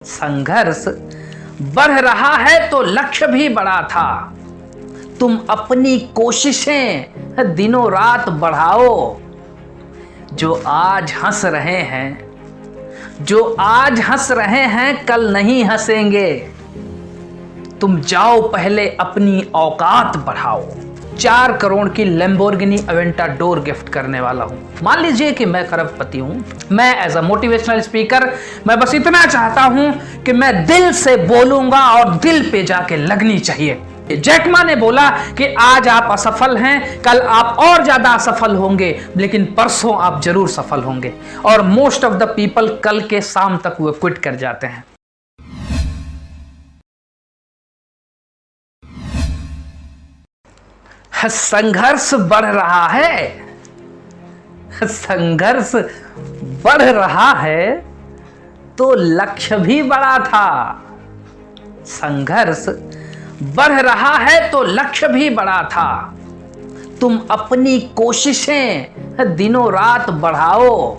संघर्ष बढ़ रहा है तो लक्ष्य भी बड़ा था। तुम अपनी कोशिशें दिनों रात बढ़ाओ। जो आज हंस रहे हैं कल नहीं हंसेंगे। तुम जाओ पहले अपनी औकात बढ़ाओ। 4 करोड़ की लैम्बोर्गिनी अवेंटाडोर गिफ्ट करने वाला हूं। मान लीजिए कि मैं करोड़पति हूं। मैं एज अ मोटिवेशनल स्पीकर मैं बस इतना चाहता हूं कि मैं दिल से बोलूंगा और दिल पे जाके लगनी चाहिए। जैक मा ने बोला कि आज आप असफल हैं, कल आप और ज्यादा असफल होंगे, लेकिन परसों आप जरूर सफल होंगे। और मोस्ट ऑफ द पीपल कल के शाम तक वो क्विट कर जाते हैं। संघर्ष बढ़ रहा है, संघर्ष बढ़ रहा है तो लक्ष्य भी बड़ा था। संघर्ष बढ़ रहा है तो लक्ष्य भी बड़ा था। तुम अपनी कोशिशें दिनों रात बढ़ाओ।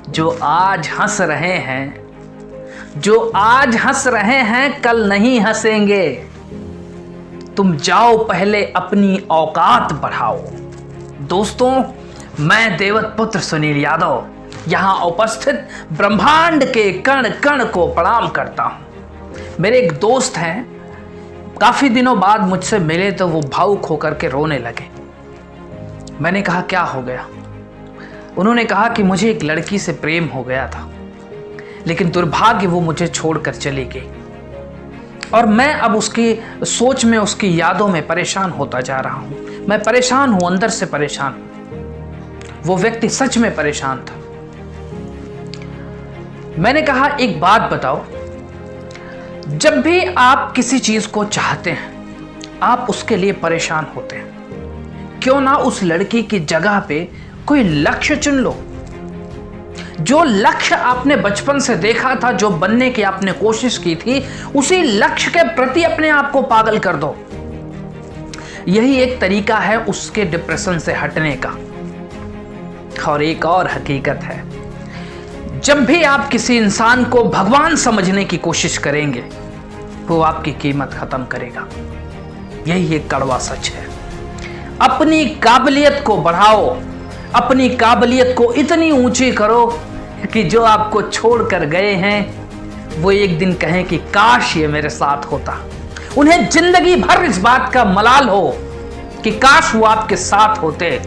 जो आज हंस रहे हैं कल नहीं हंसेंगे। तुम जाओ पहले अपनी औकात बढ़ाओ। दोस्तों, मैं देवत पुत्र सुनील यादव यहां उपस्थित ब्रह्मांड के कण कण को प्रणाम करता हूं। मेरे एक दोस्त हैं, काफी दिनों बाद मुझसे मिले तो वो भावुक होकर के रोने लगे। मैंने कहा क्या हो गया? उन्होंने कहा कि मुझे एक लड़की से प्रेम हो गया था, लेकिन दुर्भाग्य वो मुझे छोड़कर चली गई और मैं अब उसकी सोच में, उसकी यादों में परेशान होता जा रहा हूं। मैं परेशान हूं, अंदर से परेशान हूं। वो व्यक्ति सच में परेशान था। मैंने कहा एक बात बताओ, जब भी आप किसी चीज को चाहते हैं आप उसके लिए परेशान होते हैं। क्यों ना उस लड़की की जगह पे कोई लक्ष्य चुन लो। जो लक्ष्य आपने बचपन से देखा था, जो बनने की आपने कोशिश की थी, उसी लक्ष्य के प्रति अपने आप को पागल कर दो। यही एक तरीका है उसके डिप्रेशन से हटने का। और एक और हकीकत है, जब भी आप किसी इंसान को भगवान समझने की कोशिश करेंगे वो आपकी कीमत खत्म करेगा। यही एक कड़वा सच है। अपनी काबिलियत को बढ़ाओ, अपनी काबिलियत को इतनी ऊंची करो कि जो आपको छोड़कर गए हैं वो एक दिन कहें कि काश ये मेरे साथ होता। उन्हें जिंदगी भर इस बात का मलाल हो कि काश वो आपके साथ होते।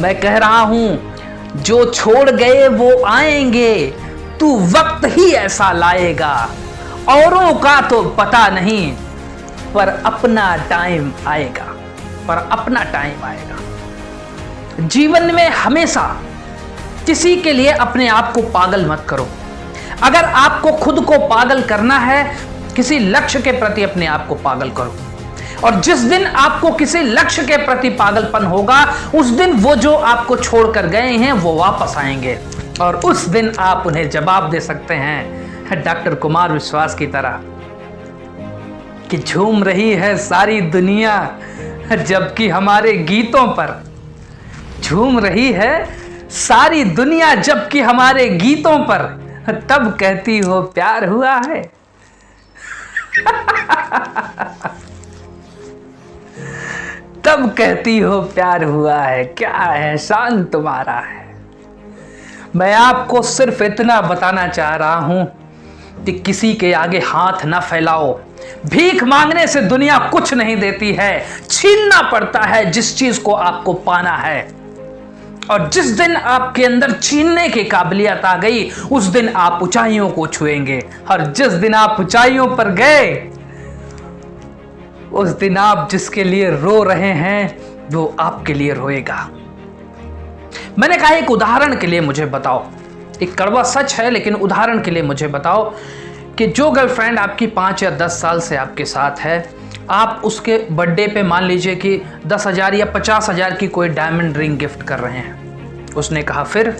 मैं कह रहा हूं, जो छोड़ गए वो आएंगे, तू वक्त ही ऐसा लाएगा। औरों का तो पता नहीं, पर अपना टाइम आएगा, जीवन में हमेशा किसी के लिए अपने आप को पागल मत करो। अगर आपको खुद को पागल करना है, किसी लक्ष्य के प्रति अपने आप को पागल करो। और जिस दिन आपको किसी लक्ष्य के प्रति पागलपन होगा, उस दिन वो जो आपको छोड़कर गए हैं वो वापस आएंगे और उस दिन आप उन्हें जवाब दे सकते हैं डॉक्टर कुमार विश्वास की तरह कि झूम रही है सारी दुनिया जबकि हमारे गीतों पर। झूम रही है सारी दुनिया जबकि हमारे गीतों पर, तब कहती हो प्यार हुआ है। तब कहती हो प्यार हुआ है। क्या एहसान तुम्हारा है। मैं आपको सिर्फ इतना बताना चाह रहा हूं कि किसी के आगे हाथ ना फैलाओ। भीख मांगने से दुनिया कुछ नहीं देती है। छीनना पड़ता है जिस चीज को आपको पाना है। और जिस दिन आपके अंदर छीनने की काबिलियत आ गई, उस दिन आप ऊंचाइयों को छुएंगे। और जिस दिन आप ऊंचाइयों पर गए, उस दिन आप जिसके लिए रो रहे हैं वो आपके लिए रोएगा। मैंने कहा एक उदाहरण के लिए मुझे बताओ, एक कड़वा सच है लेकिन उदाहरण के लिए मुझे बताओ कि जो गर्लफ्रेंड आपकी 5 या 10 साल से आपके साथ है, आप उसके बर्थडे पे मान लीजिए कि 10,000 या 50,000 की कोई डायमंड रिंग गिफ्ट कर रहे हैं। उसने कहा फिर?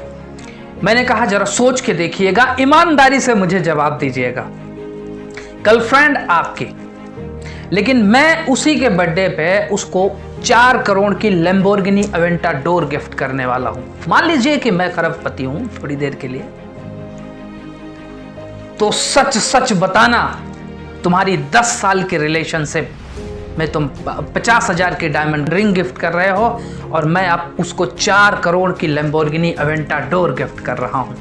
मैंने कहा जरा सोच के देखिएगा, ईमानदारी से मुझे जवाब दीजिएगा। गर्लफ्रेंड आपकी, लेकिन मैं उसी के बर्थडे पे उसको 4 करोड़ की लैम्बोर्गिनी अवेंटाडोर गिफ्ट करने वाला हूं। मान लीजिए कि मैं करोड़पति हूं थोड़ी देर के लिए। तो सच सच बताना, तुम्हारी 10 साल की रिलेशनशिप में तुम 50,000 की डायमंड रिंग गिफ्ट कर रहे हो और मैं आप उसको 4 करोड़ की लैम्बोर्गिनी अवेंटाडोर गिफ्ट कर रहा हूं।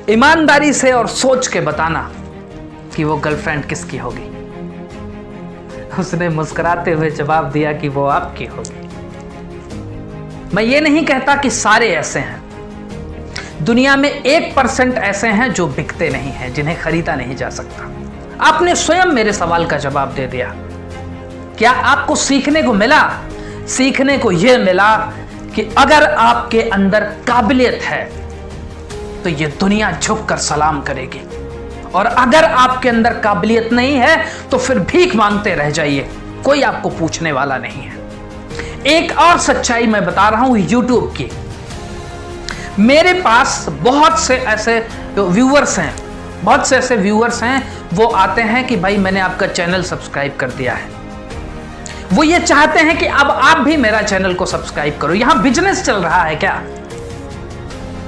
ईमानदारी से और सोच के बताना कि वो गर्लफ्रेंड किसकी होगी। उसने मुस्कुराते हुए जवाब दिया कि वो आपकी होगी। मैं ये नहीं कहता कि सारे ऐसे हैं, दुनिया में 1% ऐसे हैं जो बिकते नहीं हैं, जिन्हें खरीदा नहीं जा सकता। आपने स्वयं मेरे सवाल का जवाब दे दिया। क्या आपको सीखने को मिला? सीखने को यह मिला कि अगर आपके अंदर काबिलियत है तो यह दुनिया झुककर सलाम करेगी, और अगर आपके अंदर काबिलियत नहीं है तो फिर भीख मांगते रह जाइए, कोई आपको पूछने वाला नहीं है। एक और सच्चाई मैं बता रहा हूं YouTube की। मेरे पास बहुत से ऐसे व्यूअर्स हैं, वो आते हैं कि भाई मैंने आपका चैनल सब्सक्राइब कर दिया है। वो ये चाहते हैं कि अब आप भी मेरा चैनल को सब्सक्राइब करो। यहां बिजनेस चल रहा है क्या?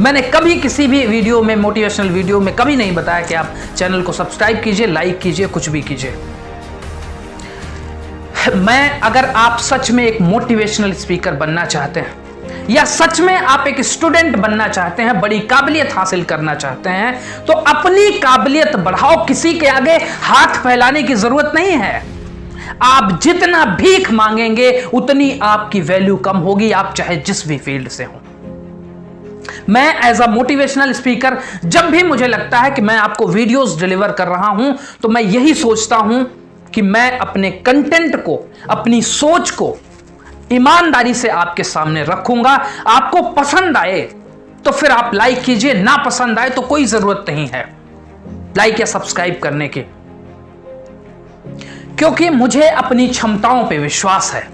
मैंने कभी किसी भी वीडियो में, मोटिवेशनल वीडियो में कभी नहीं बताया कि आप चैनल को सब्सक्राइब कीजिए, लाइक कीजिए, कुछ भी कीजिए। अगर आप सच में एक मोटिवेशनल स्पीकर बनना चाहते हैं या सच में आप एक स्टूडेंट बनना चाहते हैं, बड़ी काबिलियत हासिल करना चाहते हैं, तो अपनी काबिलियत बढ़ाओ। किसी के आगे हाथ फैलाने की जरूरत नहीं है। आप जितना भीख मांगेंगे उतनी आपकी वैल्यू कम होगी, आप चाहे जिस भी फील्ड से हो। मैं एज अ मोटिवेशनल स्पीकर जब भी मुझे लगता है कि मैं आपको वीडियोस डिलीवर कर रहा हूं, तो मैं यही सोचता हूं कि मैं अपने कंटेंट को, अपनी सोच को ईमानदारी से आपके सामने रखूंगा। आपको पसंद आए तो फिर आप लाइक कीजिए, ना पसंद आए तो कोई जरूरत नहीं है लाइक या सब्सक्राइब करने की, क्योंकि मुझे अपनी क्षमताओं पे विश्वास है,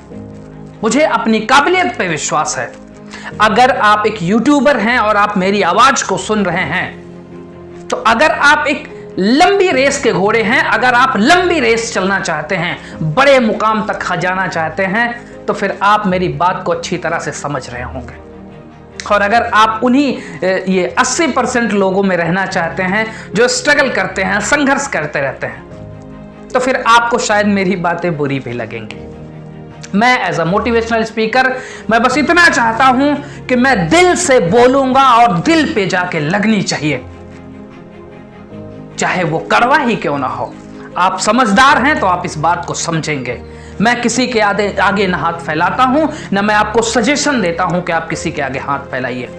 मुझे अपनी काबिलियत पे विश्वास है। अगर आप एक यूट्यूबर हैं और आप मेरी आवाज को सुन रहे हैं, तो अगर आप एक लंबी रेस के घोड़े हैं, अगर आप लंबी रेस चलना चाहते हैं, बड़े मुकाम तक जाना चाहते हैं, तो फिर आप मेरी बात को अच्छी तरह से समझ रहे होंगे। और अगर आप उन्हीं ये 80% लोगों में रहना चाहते हैं जो स्ट्रगल करते हैं, संघर्ष करते रहते हैं, तो फिर आपको शायद मेरी बातें बुरी भी लगेंगी। मैं एज अ मोटिवेशनल स्पीकर मैं बस इतना चाहता हूं कि मैं दिल से बोलूंगा और दिल पे जाके लगनी चाहिए, चाहे वो कड़वा ही क्यों ना हो। आप समझदार हैं तो आप इस बात को समझेंगे। मैं किसी के आगे ना हाथ फैलाता हूं, ना मैं आपको सजेशन देता हूं कि आप किसी के आगे हाथ फैलाइए।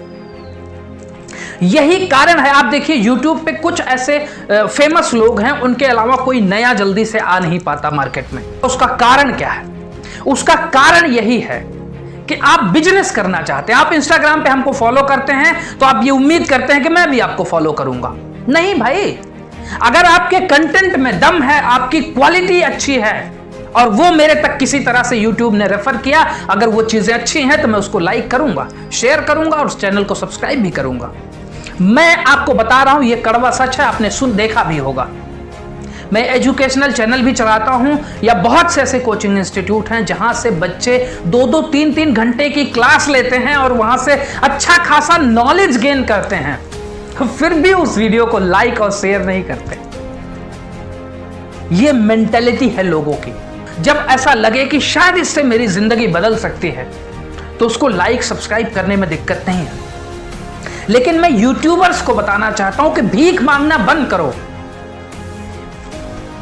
यही कारण है, आप देखिए YouTube पे कुछ ऐसे फेमस लोग हैं, उनके अलावा कोई नया जल्दी से आ नहीं पाता मार्केट में। उसका कारण क्या है? उसका कारण यही है कि आप बिजनेस करना चाहते हैं। आप इंस्टाग्राम पे हमको फॉलो करते हैं तो आप ये उम्मीद करते हैं कि मैं भी आपको फॉलो करूंगा। नहीं भाई, अगर आपके कंटेंट में दम है, आपकी क्वालिटी अच्छी है और वो मेरे तक किसी तरह से YouTube ने रेफर किया, अगर वो चीजें अच्छी हैं तो मैं उसको लाइक करूंगा, शेयर करूंगा और उस चैनल को सब्सक्राइब भी करूंगा। मैं आपको बता रहा हूं, ये कड़वा सच है, आपने देखा भी होगा। मैं एजुकेशनल चैनल भी चलाता हूं, या बहुत से ऐसे कोचिंग इंस्टीट्यूट हैं जहां से बच्चे 2-2, 3-3 घंटे की क्लास लेते हैं और वहां से अच्छा खासा नॉलेज गेन करते हैं, फिर भी उस वीडियो को लाइक और शेयर नहीं करते। यह मेंटेलिटी है लोगों की। जब ऐसा लगे कि शायद इससे मेरी जिंदगी बदल सकती है, तो उसको लाइक सब्सक्राइब करने में दिक्कत नहीं है। लेकिन मैं यूट्यूबर्स को बताना चाहता हूं कि भीख मांगना बंद करो।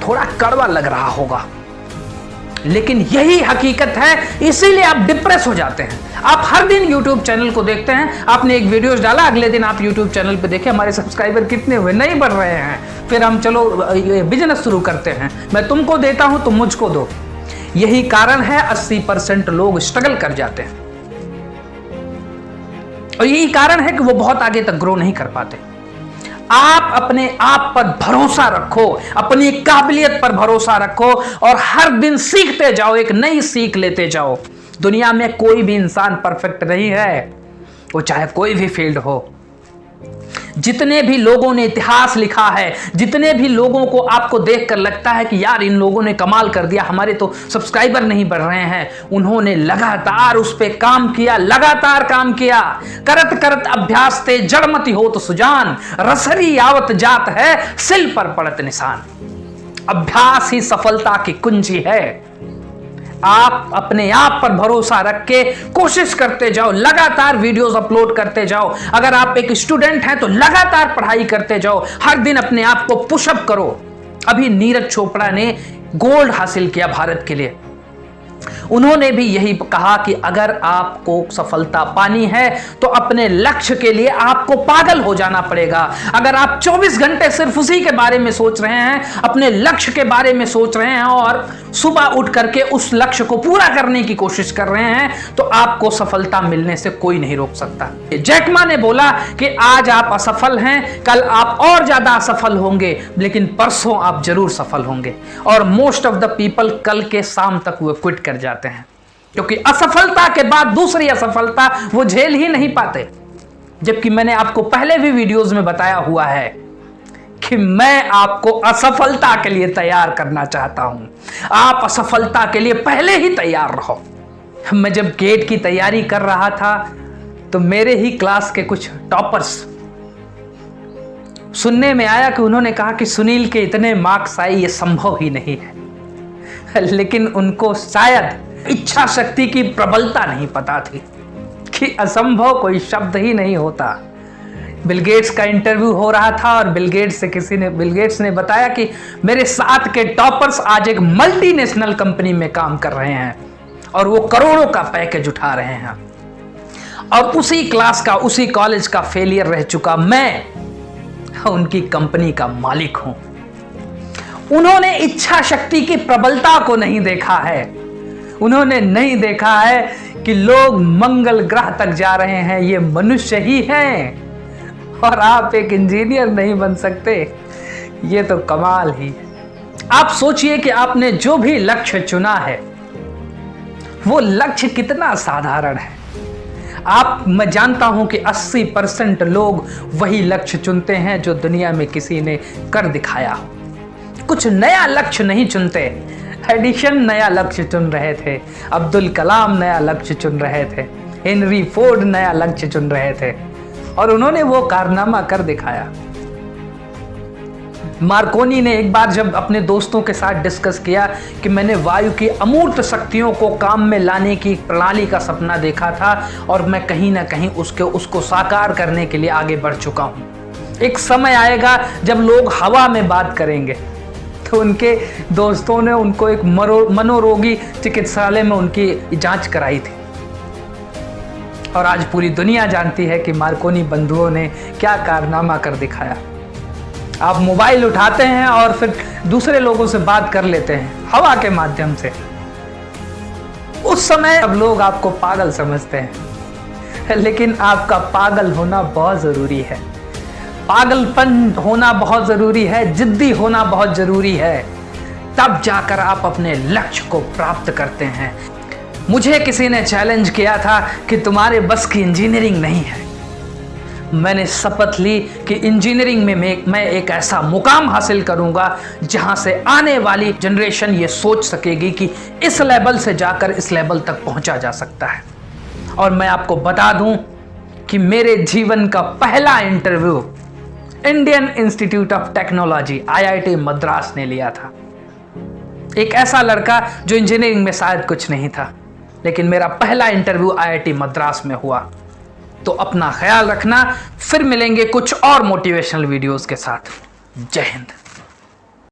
थोड़ा कड़वा लग रहा होगा, लेकिन यही हकीकत है, इसीलिए आप डिप्रेस हो जाते हैं। आप हर दिन YouTube चैनल को देखते हैं, आपने एक वीडियोस डाला, अगले दिन आप YouTube चैनल पे देखें हमारे सब्सक्राइबर कितने हुए, नहीं बढ़ रहे हैं। फिर हम चलो बिजनेस शुरू करते हैं, मैं तुमको देता हूं तुम मुझको दो। यही कारण है 80% लोग स्ट्रगल कर जाते हैं, और यही कारण है कि वो बहुत आगे तक ग्रो नहीं कर पाते। आप अपने आप पर भरोसा रखो, अपनी काबिलियत पर भरोसा रखो और हर दिन सीखते जाओ, एक नई सीख लेते जाओ। दुनिया में कोई भी इंसान परफेक्ट नहीं है, वो चाहे कोई भी फील्ड हो। जितने भी लोगों ने इतिहास लिखा है, जितने भी लोगों को आपको देखकर लगता है कि यार इन लोगों ने कमाल कर दिया, हमारे तो सब्सक्राइबर नहीं बढ़ रहे हैं, उन्होंने लगातार उस पे काम किया, लगातार काम किया। करत करत अभ्यास ते जड़मति होत सुजान, रसरी आवत जात है सिल पर पड़त निशान। अभ्यास ही सफलता की कुंजी है। आप अपने आप पर भरोसा रख के कोशिश करते जाओ, लगातार वीडियोस अपलोड करते जाओ। अगर आप एक स्टूडेंट हैं तो लगातार पढ़ाई करते जाओ, हर दिन अपने आप को पुशअप करो। अभी नीरज चोपड़ा ने गोल्ड हासिल किया भारत के लिए। उन्होंने भी यही कहा कि अगर आपको सफलता पानी है तो अपने लक्ष्य के लिए आपको पागल हो जाना पड़ेगा। अगर आप 24 घंटे सिर्फ उसी के बारे में सोच रहे हैं, अपने लक्ष्य के बारे में सोच रहे हैं और सुबह उठ करके उस लक्ष्य को पूरा करने की कोशिश कर रहे हैं, तो आपको सफलता मिलने से कोई नहीं रोक सकता। जैक मा ने बोला कि आज आप असफल हैं, कल आप और ज्यादा असफल होंगे, लेकिन परसों आप जरूर सफल होंगे। और मोस्ट ऑफ द पीपल कल के शाम तक वो क्विट कर जाते हैं, क्योंकि असफलता के बाद दूसरी असफलता वो झेल ही नहीं पाते। जबकि मैंने आपको पहले भी वीडियोस में बताया हुआ है कि मैं आपको असफलता के लिए तैयार करना चाहता हूं। आप असफलता के लिए पहले ही तैयार रहो। मैं जब गेट की तैयारी कर रहा था तो मेरे ही क्लास के कुछ टॉपर्स, सुनने में आया कि उन्होंने कहा कि सुनील के इतने मार्क्स आए, ये संभव ही नहीं है। लेकिन उनको शायद इच्छा शक्ति की प्रबलता नहीं पता थी कि असंभव कोई शब्द ही नहीं होता। बिल गेट्स का इंटरव्यू हो रहा था और बिल गेट्स ने बताया कि मेरे साथ के टॉपर्स आज एक मल्टीनेशनल कंपनी में काम कर रहे हैं और वो करोड़ों का पैकेज उठा रहे हैं। और उसी क्लास का, उसी कॉलेज का फेलियर रह चुका मैं उनकी कंपनी का मालिक हूं। उन्होंने इच्छा शक्ति की प्रबलता को नहीं देखा है। उन्होंने नहीं देखा है कि लोग मंगल ग्रह तक जा रहे हैं, ये मनुष्य ही हैं और आप एक इंजीनियर नहीं बन सकते। ये तो कमाल ही है। आप सोचिए कि आपने जो भी लक्ष्य चुना है वो लक्ष्य कितना साधारण है। मैं जानता हूं कि 80% लोग वही लक्ष्य चुनते हैं जो दुनिया में किसी ने कर दिखाया हो। कुछ नया लक्ष्य नहीं चुनते। एडिशन नया लक्ष्य चुन रहे थे, अब्दुल कलाम नया लक्ष्य चुन रहे थे, हेनरी फोर्ड नया लक्ष्य चुन रहे थे और उन्होंने वो कारनामा कर दिखाया। मार्कोनी ने एक बार जब अपने दोस्तों के साथ डिस्कस किया कि मैंने वायु की अमूर्त शक्तियों को काम में लाने की प्रणाली का सपना देखा था और मैं कहीं ना कहीं उसको साकार करने के लिए आगे बढ़ चुका हूं। एक समय आएगा जब लोग हवा में बात करेंगे। तो उनके दोस्तों ने उनको एक मनोरोगी चिकित्सालय में उनकी जांच कराई थी और आज पूरी दुनिया जानती है कि मार्कोनी बंधुओं ने क्या कारनामा कर दिखाया। आप मोबाइल उठाते हैं और फिर दूसरे लोगों से बात कर लेते हैं हवा के माध्यम से। उस समय अब लोग आपको पागल समझते हैं, लेकिन आपका पागल होना बहुत जरूरी है। पागलपन होना बहुत जरूरी है, जिद्दी होना बहुत जरूरी है, तब जाकर आप अपने लक्ष्य को प्राप्त करते हैं। मुझे किसी ने चैलेंज किया था कि तुम्हारे बस की इंजीनियरिंग नहीं है। मैंने शपथ ली कि इंजीनियरिंग में मैं एक ऐसा मुकाम हासिल करूंगा जहां से आने वाली जनरेशन ये सोच सकेगी कि इस लेवल से जाकर इस लेवल तक पहुंचा जा सकता है। और मैं आपको बता दूं कि मेरे जीवन का पहला interview Indian institute of technology IIT Madras ने लिया था। एक ऐसा लड़का जो इंजीनियरिंग में शायद कुछ नहीं था, लेकिन मेरा पहला इंटरव्यू IIT मद्रास में हुआ। तो अपना ख्याल रखना, फिर मिलेंगे कुछ और मोटिवेशनल वीडियोस के साथ। जय हिंद।